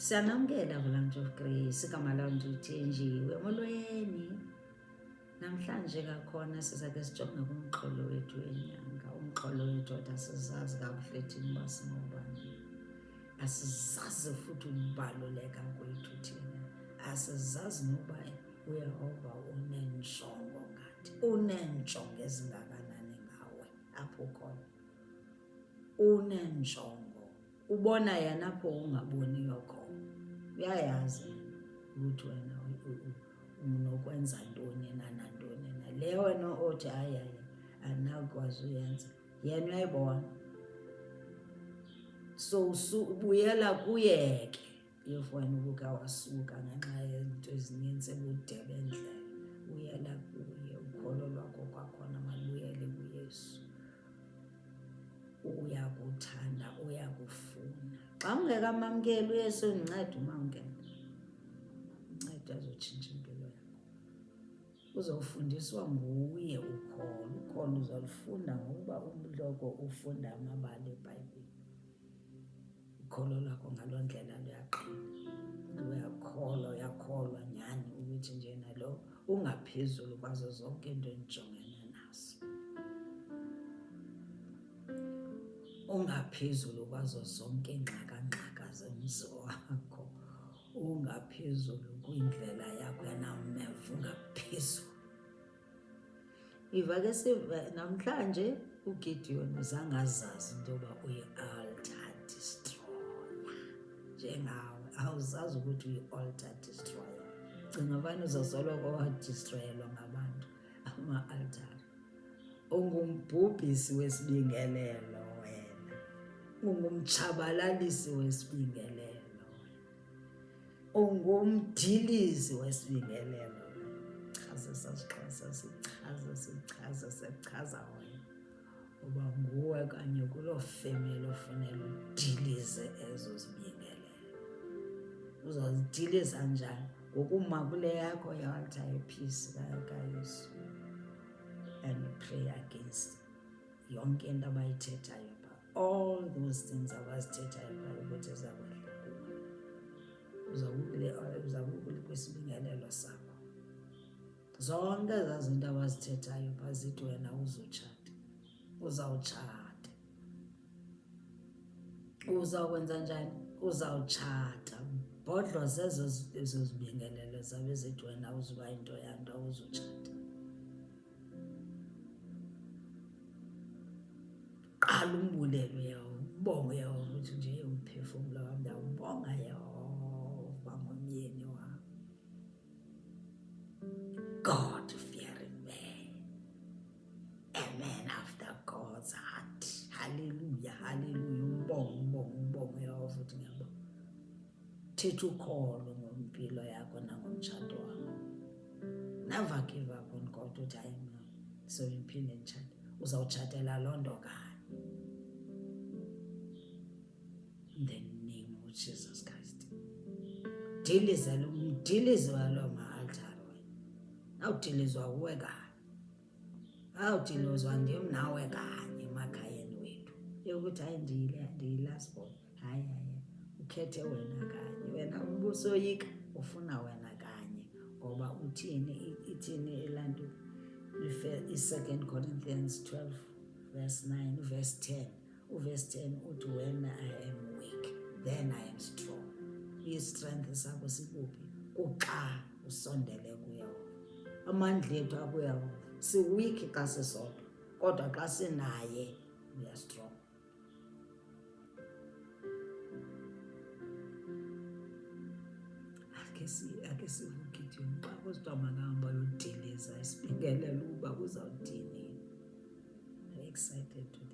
Siyanamkela Volunteer of Grace, igama lam ndithenjiwe. Molweni. Namhlanje kakhona sizake sijonga kumxholo wethu wenyanga. Umxholo wethu othi asizazi kakuhle thina uba singobani. Asizazi futhi ukubaluleka kwethu thina. Asizazi noba uYehova unenjongo ngathi. Uneenjongo ezingakanani ngawe apho ukhona. Unenjongo. Ubona yena apho ungaboniyo khona. Uyayazi ukuthi wena unokwenza ntoni nantoni na. Le wena othi hayi andinakwazi uyenza, yena uyayibona. So ubuyela kuye ke if wena ubuke wasuka ngenxa yezinto ezininzi ebudebe endlela. Uyela kuye, ukholo lwakho kwakhona malubuyele kuYesu. Uyakuthanda, uyakufuna. Xa ungekamamkeli uYesu uncede umamkele. Uncede azotshintsha impilo yakho. Uzofundiswa nguye ukholo. Ukholo uzolufunda ngokuba umloko ufunda amabali eBhayibhile. Ukholo lwakho ngaloo ndlela luyaqina. Uyakholwa nyhani ukuthi njena lo ungaphezulu kwazo zonke into endijongene nazo. Ungaphezulu kwazo zonke iingxaka zomzi wakho. Ungaphezulu kwindlela yakho yanameva, ungaphezulu. Iva ke namhlanje uGideon uzange azazi into yoba uyi-altar destroyer. Njengawe awuzazi ukuthi uyi-altar destroyer. Cinga abanye uzosoloko wadestroyelwa ngabantu ama-altari. Ungumbhubhisi wesibingelelo wena. Ungumtshabalalisi wesibingelelo wena. Ungumdilizi wesibingelelo wena. Chaza sasiXhosa sichaza wena. Uba nguwe kanye kuloo femeli ofunela udilize ezo zibingelelo. Uzozidiliza njani? Ngokuma kule yakho ye-altar ye-peace kaYesu. And pray against yonke into abayithethayo phaa. All those things abazithethayo phaa ukuthi zakwehla kuwe. Uzawubukele kwisibingelelo sakho. Zonke ezaa zinto abazithethayo phaa zithi wena uzotshata. Uzawutshata. Uzawukwenza njani? Uzawutshata. Bhodloza ezo zibingelelo zabe zithi wena uzuba into yanto awuzutshata. Qala umbulelo Yehova, ubonge Yehova ukuthi nje umphefumlo wami ndiyawubonga Yehova ngomyeni wami. God-fearing man. A man after God's heart. Hallelujah, hallelujah. Umbonge Yehova ukuthi ngiyabonga. Thetha ukholo ngempilo yakho nangomtshato wakho. Never give up on God uthi hayi mna so ngiphinde nditshate. Uzawutshatela loo nto kanye. In the name of Jesus Christ. Umdilizi waloo ma-altari wena. Awudilizwa uwe kanye. Awudilizwa ndim nawe kanye emakhayeni wethu. Yokuthi hayi ndiyi-last born. Hayi. Ukhethe wena kanye. Wena ubusoyika ufuna wena kanye. Ngoba ithini elanto i-2 Corinthians 12 verse 9 verse 10. Uverse 10 uthi when I am weak then I am strong. I-strength sakho sikuphi? Kuxa usondele kuYehova. Amandla ethu akuYehova. Si-weak xa sisodwa. Kodwa xa sinaye we are strong. Ake sivuGideon xa kusithiwa makahamba yodiliza isibingelelo uba kuzawudini. I'm excited today.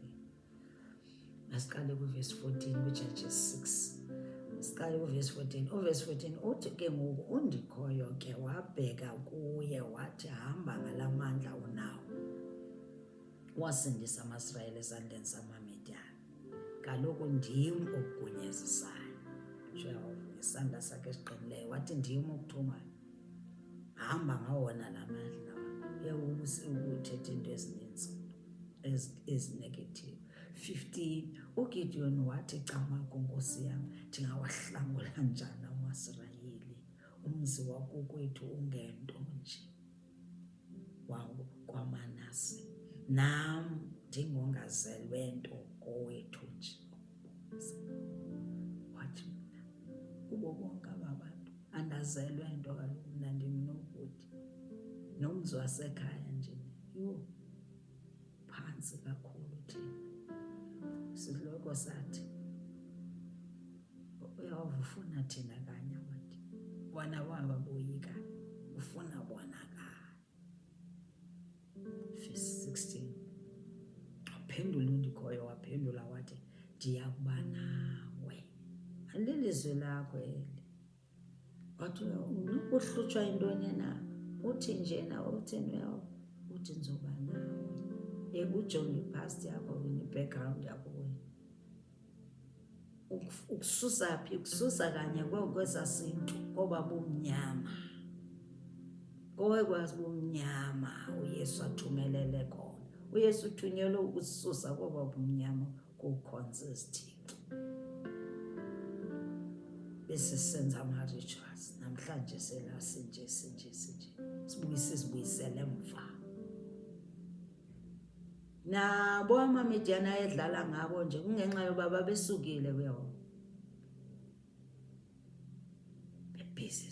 Masiqale kuverse 14 kuJudges 6. Siqale kuverse 14. Uverse 14 uthi ke ngoku undikhoyo ke wabheka kuye wathi hamba ngala mandla unawo. Wasindisa amaSirayeli esandleni samaMidiyani. Kaloku ndim okugunyazisayo. Isandla sakhe esiqinileyo wathi ndim okuthumayo. Hamba ngawona la mandla. Uyawuthetha into ezininzi ezinegative. 15 uGideon wathi, Camagu Nkosi yam, ndingawahlangula njani amaSirayeli? Umzi wakokwethu ungento nje kwaManase, nam ndingongazelwe nto kowethu nje. Wathi kubo bonke aba bantu andazelwe nto, kaloku mna ndimnobhuti nomzi wasekhaya nje. Yho, phantsi kakhulu thina. Siloko sathi uyawuva ufuna thina kanye wathi bona waba boyika ufuna bona kanye. Verse 16 waphendula uNdikhoyo, waphendula wathi, ndiyakuba nawe. Alilizwi lakho eli. Wathi unokuhlutshwa yintoni na? Uthi njena, uthini yawo? Uthi ndizoba nawe. Ujonge ipast yakho kunye i-background yakho kunye. Ukususa phi? Ukususa kanye kwesasintu koba bumnyama. Kowekwazi bumnyama uYesu athumelele khona. uYesu uthunyelwe ukususa koba bumnyama kukhonza izithixo. Bese senza ama-rituals. Namhlanje sinje. Sibuyisele emva. Nabo amaMidiyani ayedlala ngabo nje kungenxa yoba babesukile kuyona. Bebhizi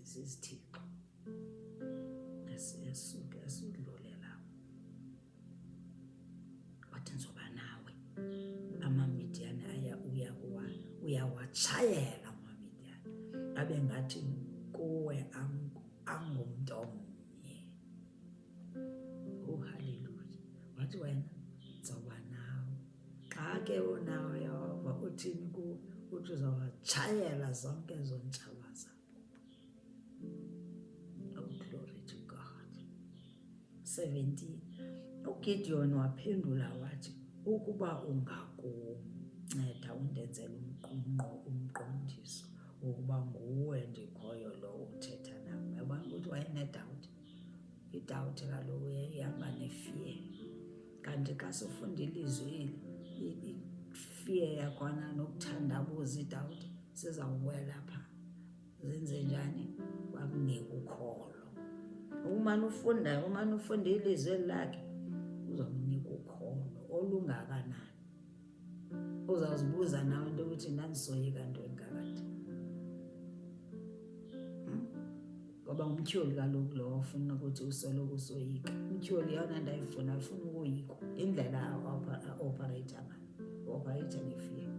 zizithixo. Asudlulela. Wathi ndizoba nawe. AmaMidiyani uyawatshayela amaMidiyani. Abe ngathi kuwe angumntu omnye. Oh, hallelujah. Wathi wena ndizoba nawe. Xa ke unawe Yehova uthini kuwe? Uthi uzawatshayela zonke ezo ntshaba zabo. Oh, glory to God. 17 uGideon waphendula wathi, ukuba ungakunceda undenzele umqondiso ukuba nguwe ndikhoyo lo uthetha nam. Yabona ukuthi wayenedawuti. Idawuti kaloku ihamba ne-fear. Kanti xa sifunda ilizwi i-fear yakhona nokuthandabuza idawuti sizawuwela phaa. Zenze njani? Wakunika ukholo. Umane ufunda ilizwi lakhe uzawunika ukholo olungakanani. Uzawuzibuza nawe into ukuthi ndandisoyika ntoni kakade. Ngoba umtyholi kaloku lo ofuna ukuthi usoloko usoyika. Umtyholi yona ndayifuna afuna ukoyikwa. Indlela a-operayitha ngayo. Operayitha nge-fear.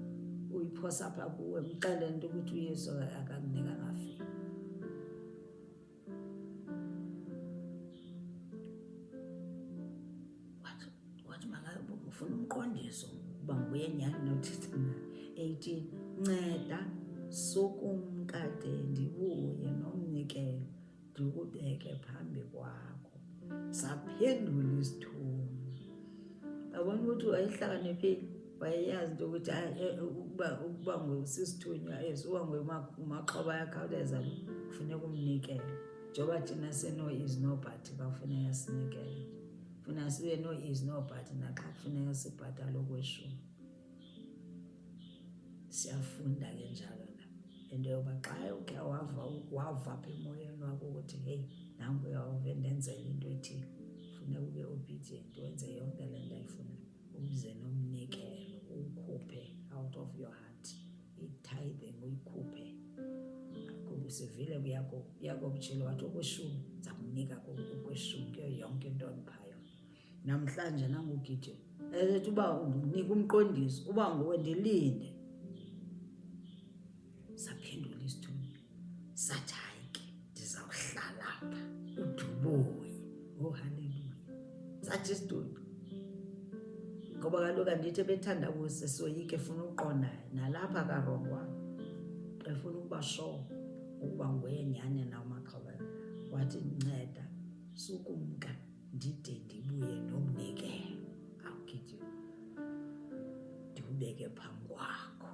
Uyiphosa apha kuwe mxelele into ukuthi uYesu akakunikanga fear. Ufuna umqondiso uba nguye nyhani nothetha naye. 18 nceda sukumkade ndibuye nomnikelo ndikubeke phambi kwakho. Saphendula isithunywa. Yabona ukuthi wayehlakaniphi, wayeyazi into ukuthi ukuba ngusisithunywa esi, uba ngumaxhoba ayakhawuleza lo kufuneka umnikele. Njengoba thina seno-is no but bafuneka sinikele. Funa sibe no-is no but naxa kufuneka sibhatale okweshumi. Siyafunda ke njalo la. Into yoba xa ukhe wava apha emoyeni wakho ukuthi heyi nangu uyawuve ndenzela into ethile, funeka ube obedient wenze yonke le nto ayifunayo. Uze nomnikelo uwukhuphe out of your heart. I-tithing uyikhuphe. Kuba sivile kuyakob utshilo wathi okweshumi ndiza kunika okweshumi kuyo yonke into ondiphayo. Namhlanje nanguGideon ethi uba undinika umqondiso, uba nguwe ndilinde. Saphendula isithunywa. Sathi hayi ke ndizawuhlala apha udubuye. Oh, hallelujah. Sathi isithunywa. Ngoba kaloku andithi bethandabuze soyike efuna uqondayo. Nalapha karongwanga. Efuna ukuba sure ukuba nguye nyhani na umaxhoba. Wathi nceda sukumka ndide ndibuye nomnikelo. AwuGideon. Ndiwubeke phambi kwakho.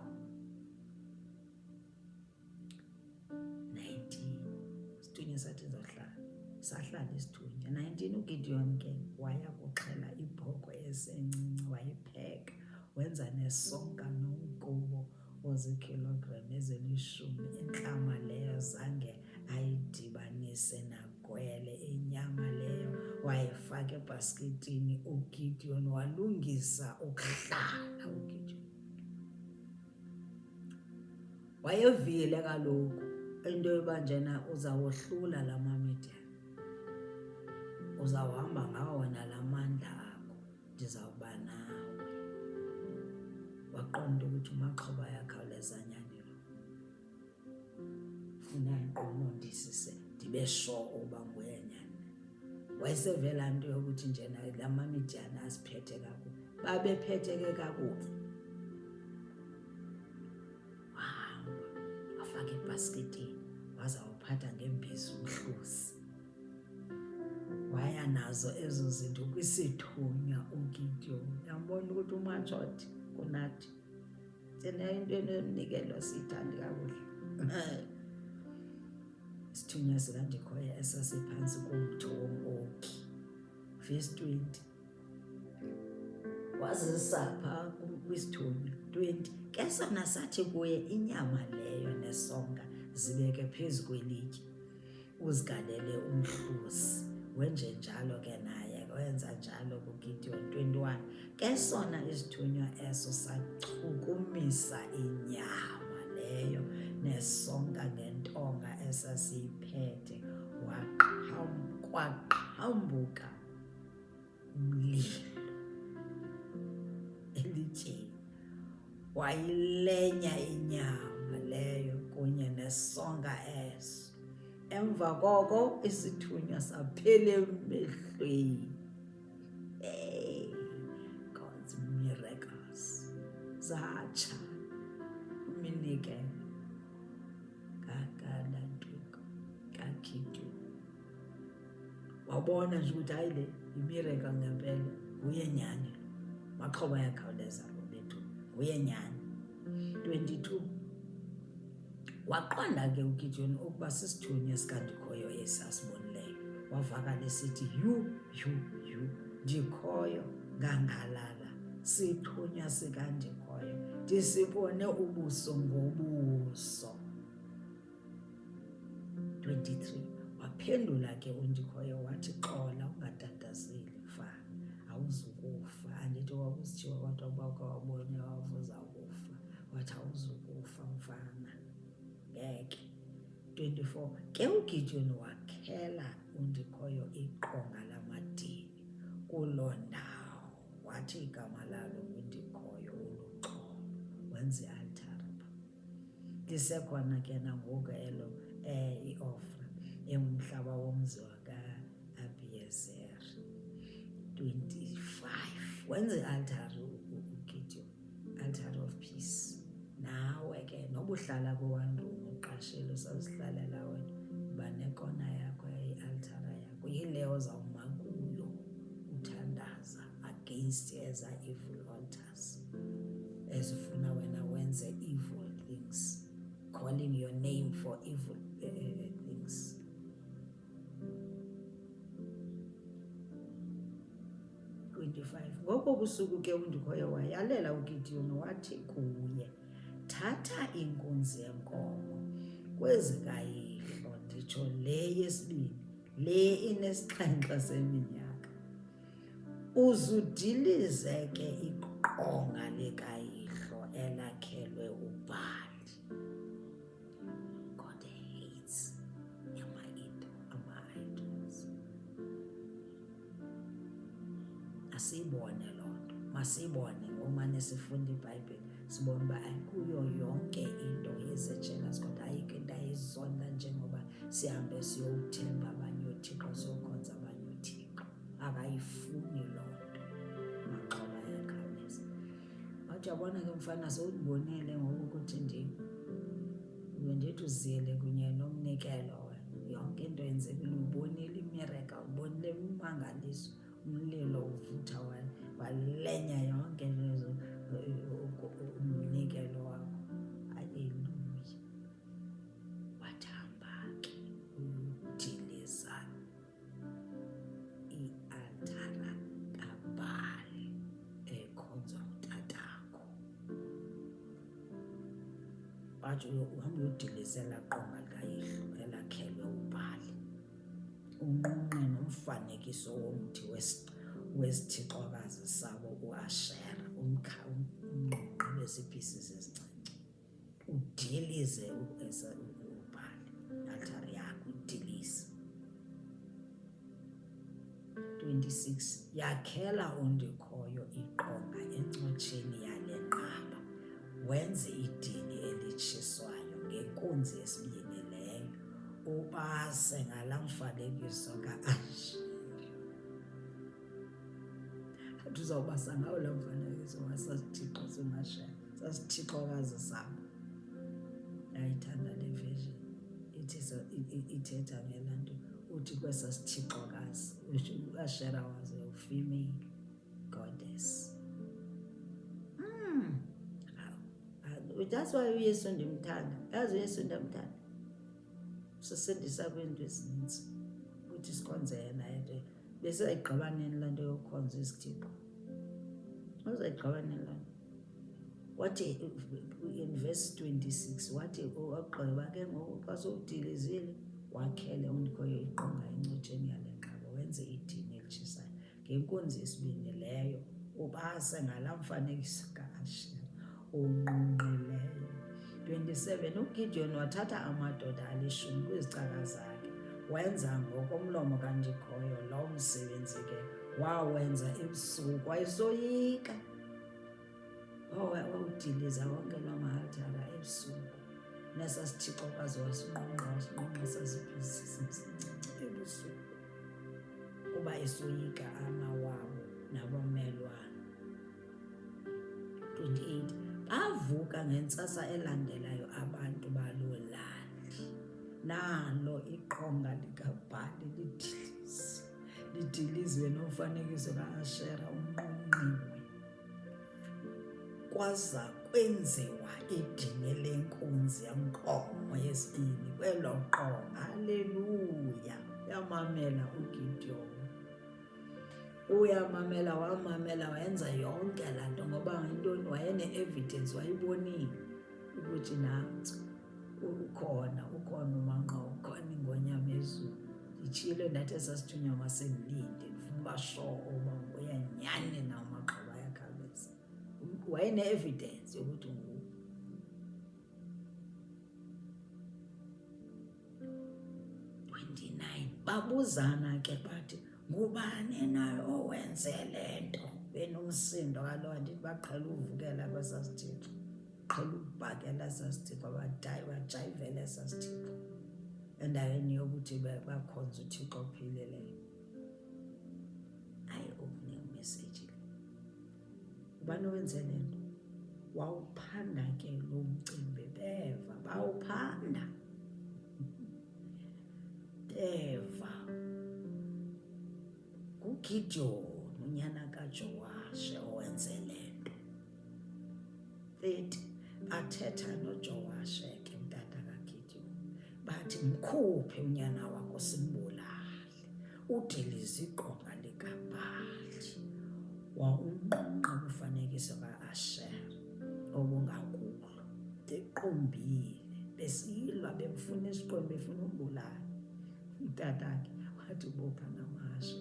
19 isithunywa sathi ndizawuhlala. sahlala isithunywa. 19 uGideon ke waya kuxhela ibhokhwe esencinci, wayipheka, wenza nesonka nomgubo ozikilogram ezili-10. Intlama leyo zange ayidibanise nagwele. Inyama leyo wayifaka ebhasketini. uGideon walungisa ukuhlala. uGideon wayevile kaloku into yoba njena uzawohlula la maMidian, uzawuhamba ngawona la mandla akho, ndizawuba nawe. Waqonda ukuthi uMaxhoba ayakhawuleza nyani lo, funa ndiqonondisise ndibe sure uba nguye nyani. Wayesevela nto yokuthi njena la maMidian asiphethe kakubi, babephetheke kakubi. Wafaka ebhasketini, wazawuphatha ngembiza umhluzi. Waya nazo ezo zinto kwisithunywa uGideon. Yambona ukuthi uMatshothi kunathi thina into enomnikelo siyithandi kakuhle. Isithunywa sikaNdikhoya esasiphantsi komthi wom'Oki, verse 20. Wazisa phaa kwisithunywa 20. Ke sona sathi kuye, inyama leyo nesonka zibeke phezu kwelitye, uzigalele umhluzi. Wenje njalo ke naye, wenza njalo kuGideon. 21. Ke sona isithunywa eso sachukumisa inyama leyo nesonka ngentonga esasiyiphethe, kwaqhambuka umlilo elityeni, wayilenya inyama leyo kunye nesonka eso. Emva koko isithunywa saphela emehlweni. Hey, God's miracles. Zatsha iminikelo kaNtuka kaGideon. Wabona nje ukuthi hayi le yimiracle ngempela, nguye nyani lo. Maxhoba ayakhawuleza lo bethu, nguye nyani. 22. Waqonda ke uGideon ukuba sisithunywa sikaNdikhoyo esasibonileyo. Wavakala esithi, yu Ndikhoyo ngangalala, sithunywa sikaNdikhoyo, ndisibone ubuso ngobuso. 23. Waphendula ke uNdikhoyo wathi, xola ungatatazeli mfana, awuzukufa. Andithi kwakuzithiwa kodwa uba wabone wavuza ukufa, wathi awuzukufa mfana, ngeke. 24. Ke uGideon wakhela uNdikhoyo iqonga lamadini kuloo ndawo, wathi igama lalo uNdikhoyo uluxolo, wenza i-altare pha. Lisekhona ke nangoku elo iOfra engumhlaba womzi waka-Abiyezeri. 25. Wenza i-altare uGideon, altare of peace. Nawe ke nobuhlala kwi-one room uqashile usazihlalela wena, uba nekona yakho i-altara yakho, yile ozawuma kuyo uthandaza against eza evil altars ezifuna wena wenze evil things, calling your name for evil things. Ngoko busuku ke uNdikhoyo wayalela uGideon wathi kuye, thatha inkunzi yenkomo kwezikayihlo, nditsho le yesibini, le inesixhenxe seminyaka, uzudilize ke iqonga likayihlo elakhelwe uBhali. God hates ama-idols. Asiyibone loo nto, masiyibone ngomane sifunda iBhayibhile, sibone uba kuyo yonke into yezejealous, kodwa ayikho into ayizonda njengoba sihambe siyowuthemba abanye oothixo, siyokhonza abanye oothixo. Akayifuni loo nto. Maxhoba ayakhawuleza. Wathi yabona ke mfana, sowundibonile ngoku ukuthi ndithi uzile kunye nomnikelo wena, yonke into yenzekile, ubonile imiracle, ubonile umangaliso, umlilo uvutha walenya yonke lezo umnikelo wakho. Haleluya. Wathamba ke udiliza wathi uhambe uyodilizela qonga likayihlo elakhelwe uBhali, unqunqe nomfanekiso womthi wesithixokazi sabo uAshera, umnqunqe wesipieces ezincinci, udilize uBhali, altare yakho udilize. 26 yakhela undikhoyo iqonga encotsheni yale nqaba, wenze idini elitshiswayo ngenkunzi yesibini leyo, ubase ngala mfanekiso kaAshera. Athi uzawubasa ngawo laa mfanekiso wasasithixo singaShera, sasithixokazi sabo. Ndayithanda le version ithetha ngelaa nto, uthi kwesasithixokazi uAshera was a female goddess. That's why uYesu ndimthanda. Yazi uYesu ndamthanda, sisindisa kwiinto ezininzi ukuthi sikhonze yena yedwa. Besayigqiba nini laa nto yokukhonza isithixo? Uzayigqiba nini laa nto? Wathi in verse 26 wathi wagqiba ke ngoku xa sowudilizile wakhele undikhoyo iqonga encotsheni yale nqaba, wenze idini elitshisayo ngenkunzi yesibini leyo, ubase ngala mfanekiso kaAshera unqunqileyo. 27 uGideon wathatha amadoda 10 kwizicaka zakhe, wenza ngokomlomo kaNdikhoyo lo msebenzi ke wawenza ebusuku, wayesoyika. Wawudiliza wonke loo ma-altara ebusuku, nesasithixokazi wasinqunqa sasipieces ebusuku, kuba esoyika amawabo nabamelwane. 28 bavuka ngentsasa elandelayo abantu baloo lali, nalo iqonga likaBhali lidilizwe nomfanekiso kaAshera unqunqiwe. Kwaza kwenziwa idini lenkunzi yenkomo yesibini kwelo qonga. Haleluya! Uyamamela uGideon, uyamamela, wamamela, wayenza yonke laa nto. Ngoba ngintoni? Wayene-evidence, wayibonile ukuthi nantsi ukhona umanqa, ukhona ingonyama ezulu. Nditshilo ndathi esasithunywa masendilinde, ndifuna uba sure uba uyanyani na amaxhoba ayakhawuleza. Wayene-evidence yokuthi nguwo. Babuzana ke bathi, ngubani nayo owenze le nto? Benomsindo kaloku, andithi baqhela uvukela kwesasithixo, qhela ubhakela esasithixo, bajayivela esasithixo endaweni yokuthi bakhonza uThixo ophilileyo. Hayi, opening message le. Ubani owenze le nto? Wawuphanda ke lo mcimbi, beva bawuphanda, beva. nguGideon unyana kaJowashi owenze le nto. 30 bathetha noJowashi ke utata kaGideon, bathi mkhuphe unyana wakho simbulale, udilize iqonga likaBhali, wawunqunqa umfanekiso kaAshera obungakulo. Bequmbile, besilwa, bemfuna esiqweni, befuna umbulala. Utatakhe wathi bopha namahashe,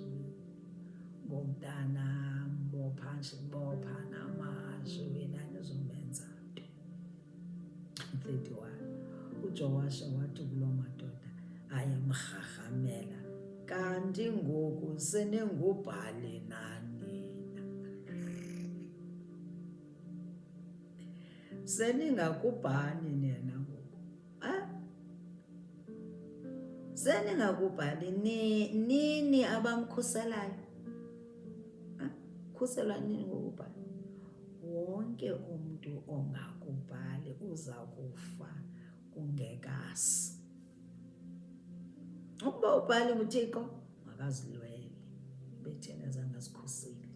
ngomntanam bopha namahashe, wena nizomenza nto. 31 uJowashi wathi kuloo madoda ayemrharhamela, kanti ngoku senenguBhali nanina, seningakubhali nina ngoku, seningakubhali nini abamkhuselayo. Khuselwa nini ngokubhali? Wonke umntu ongakubhali uza kufa kungekasi. Ukuba uBhali nguThixo, makazilwele, bethena zangasikhuseli.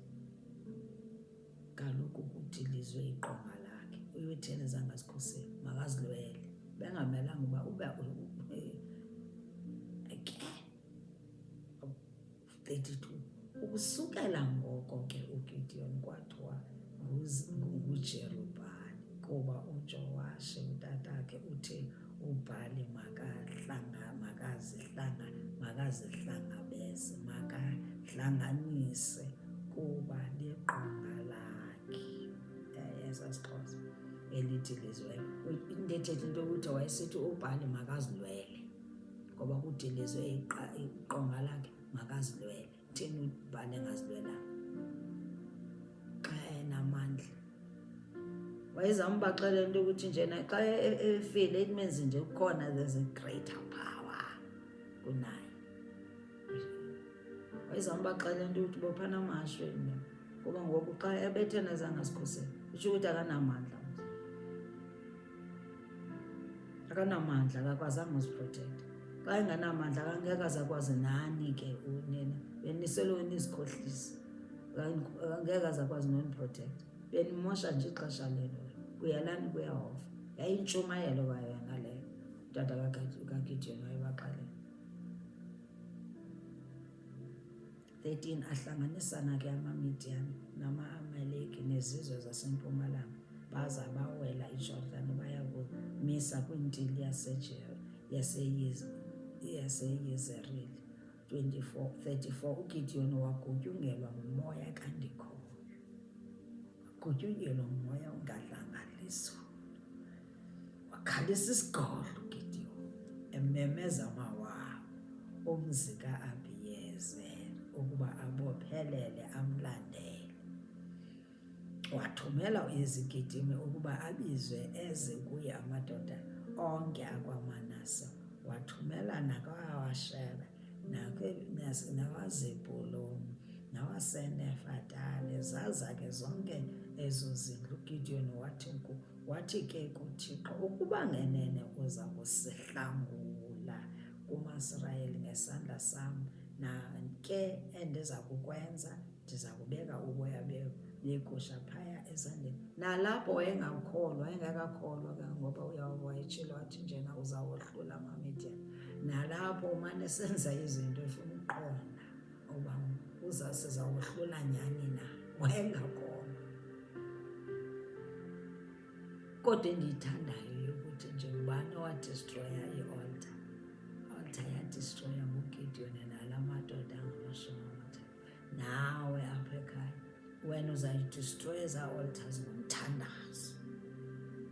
Kaloku kudilizwe iqonga lakhe, uyethena zangasikhuseli, makazilwele. Bengamelanga uba again. 32 ukusukela ngoko ke uGideon kwathiwa nguJerubhali, kuba uJowashi utatakhe wakhe uthi uBhali makazihlangabeze, makahlanganise kuba liqonga lakhe. Esasixhosa elithi lizwe into ethetha into yokuthi wayesithi uBhali makazilwele ngoba kudilizwe iqonga lakhe, makazilwele. Thini uBhali engazilwelanga xa enamandla? Wayezambaxelela into yokuthi njena xa efile, it means nje kukhona, there's a greater power kunaye. Wayezambaxelela into yokuthi bophana amashwe ngoba ngoku xa ebethena zangazikhusela itsho ukuthi akanamandla, akakwazanga uziprotect. Xa engenamandla angeke azakwazi nani ke unina beniselo nizikhohlisa, angeke azakwazi noniprotect, benimosha nje ixesha lelo. Kuyalani kuyahofa. Yayintshumayelo kwayo ngaleyo utata kaGideon wayebaxelela. 13 ahlanganisana ke amaMidian nama-Amaleki nezizwe zasempumalanga baza bawela iJordani baya kumisa kwintili yaseYezerili. 34 uGideon wagutyungelwa ngumoya kaNdikhoyo, wagutyungelwa ngumoya ongadlangaliswa, wakhalisa isigodlo uGideon ememeza amawawu umzi kaAbiyezeri ukuba abophelele amlandele. Wathumela uEzigidimi ukuba abizwe eze kuye amadoda onke akwaManase. Wathumela nakwaAsheri nawaZebhuluni nawaseNefatali. Zaza ke zonke ezo zindlu. uGideon wathi ke kuThixo, ukuba ngenene uza kusihlangula kumaSirayeli ngesandla sam, ke endiza kukwenza, ndiza kubeka uboya begusha phaya esandleni. Nalapho wayengakakholwa ngoba wayetshilo wathi njena uzawohlula amaMidian. Nalapho umane senza izinto efuna uqonda uba sizawohlula nyani na, wayengakholwa. Kodwa endiyithandayo yokuthi nje ubani owadistroya i-altar. I-altar yadistroya nguGideon nala madoda angamashumi amathathu. Nawe apha ekhaya wena uzayidistroya ezaa altars ngomthandazo.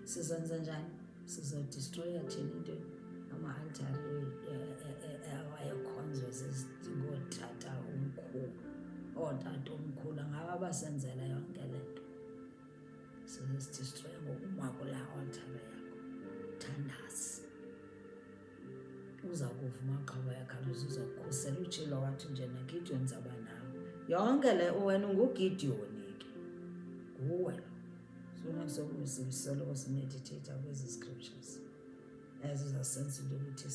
Sizenze njani? Sizodistroya thina into ama-altari awayekhonzwa ngootata omkhulu. Ootata omkhulu ngaba abasenzela yonke le nto. Sizodistroya ngokuma kulaa altari yakho, thandazi. Uza kuvuma xhoba yakhalaza, uza kukhusela. Utshilo wathi njena Gideon ndizawuba nawe. Yonke le wena unguGideon ke, nguwe lo. Soloko simediteyitha kwezi scriptures ezizasenza into yokuthi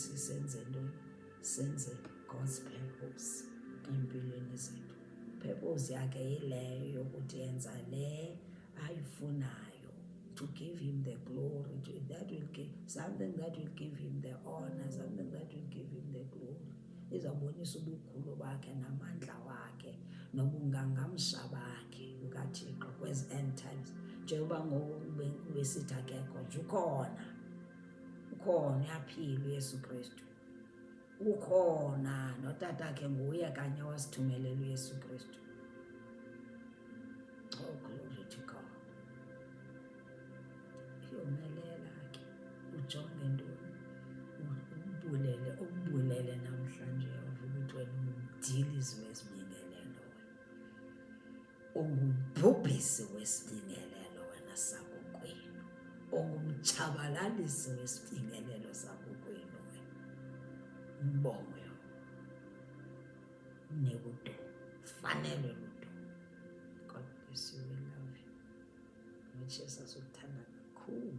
senze God's purpose empilweni zethu. Purpose yakhe yileyo yokuthi yenza le ayifunayo, to give him the glory, that will give something that will give him the honor, something that will give him the glory. Izawubonisa ubukhulu bakhe namandla wakhe nobungangamsha bakhe bukaThixo kwezi end times. Njengoba ngoku besithi akekho nje, ukhona, uyaphila uYesu Kristu, ukhona. Notatakhe nguye kanye wasithumelela uYesu Kristu. Oh, glory to God. Yomelela ke, ujonge ntoni, umbulele namhlanje ukuthi wena ungumdilizi wesibingelelo, ungubhubhisi wesibingelelo wena sakokwenu, ungumtshabalalisi wesibingelelo sakokwenu wena. Mbongo nekudo fanele ludo. God bless you, we love you. NoJesus ukuthanda kakhulu.